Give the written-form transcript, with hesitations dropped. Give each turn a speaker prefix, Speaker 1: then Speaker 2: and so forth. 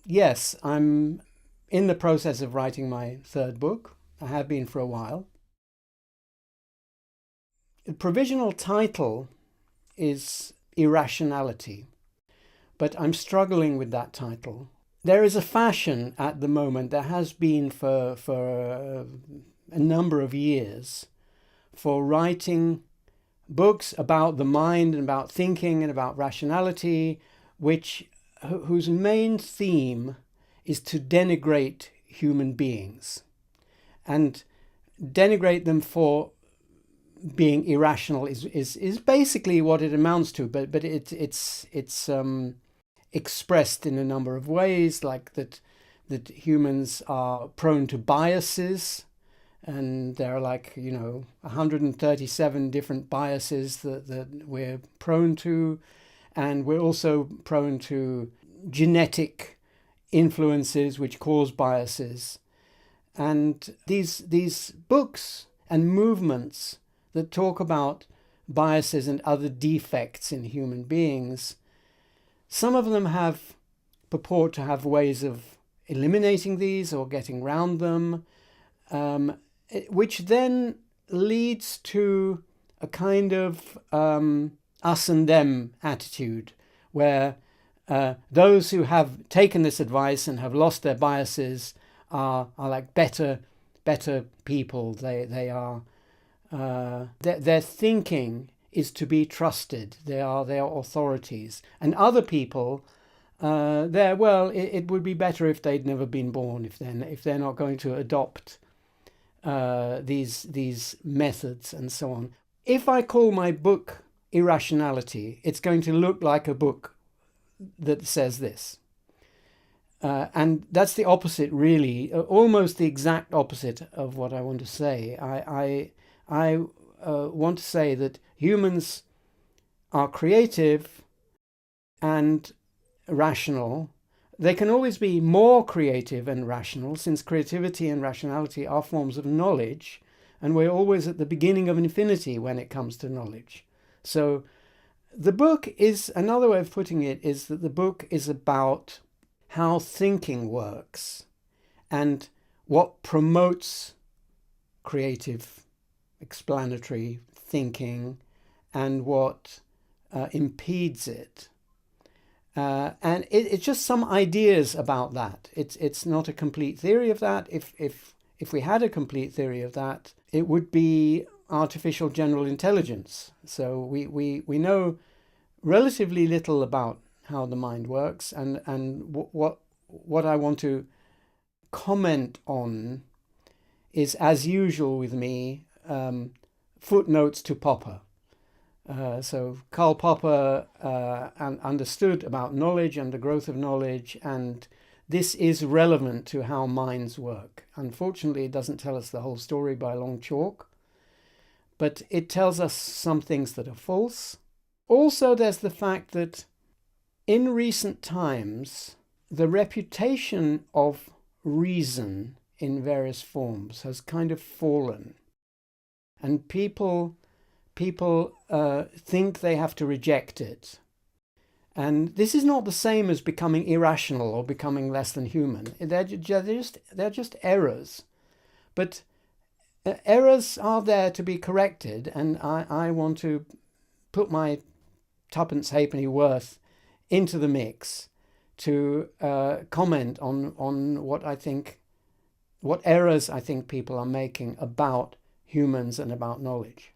Speaker 1: Yes, I'm in the process of writing my third book. I have been for a while. The provisional title is Irrationality, but I'm struggling with that title. There is a fashion at the moment, there has been for a number of years, for writing books about the mind and about thinking and about rationality, whose main theme is to denigrate human beings and denigrate them for being irrational is basically what it amounts to, but it's expressed in a number of ways, like that humans are prone to biases, and there are, like, 137 different biases that we're prone to, and we're also prone to genetic influences which cause biases. And these books and movements that talk about biases and other defects in human beings, some of them purport to have ways of eliminating these or getting around them, which then leads to a kind of us and them attitude, where those who have taken this advice and have lost their biases are like better people. They are their thinking is to be trusted. They are authorities, and other people, it would be better if they'd never been born, if they're not going to adopt these methods and so on. If I call my book Irrationality, it's going to look like a book that says this. And that's the opposite, really, almost the exact opposite of what I want to say. I want to say that humans are creative and rational. They can always be more creative and rational, since creativity and rationality are forms of knowledge, and we're always at the beginning of infinity when it comes to knowledge. So the book is, another way of putting it is that the book is about how thinking works and what promotes creative, explanatory thinking and what impedes it. And it's just some ideas about that. It's not a complete theory of that. If we had a complete theory of that, it would be artificial general intelligence. So we know relatively little about how the mind works, and what I want to comment on is, as usual with me, footnotes to Popper. So Karl Popper understood about knowledge and the growth of knowledge, and this is relevant to how minds work. Unfortunately, it doesn't tell us the whole story by a long chalk, but it tells us some things that are false. Also, there's the fact that in recent times, the reputation of reason in various forms has kind of fallen, and people think they have to reject it. And this is not the same as becoming irrational or becoming less than human. They're just errors. But errors are there to be corrected, and I want to put my tuppence halfpenny worth into the mix to comment on what errors I think people are making about humans and about knowledge.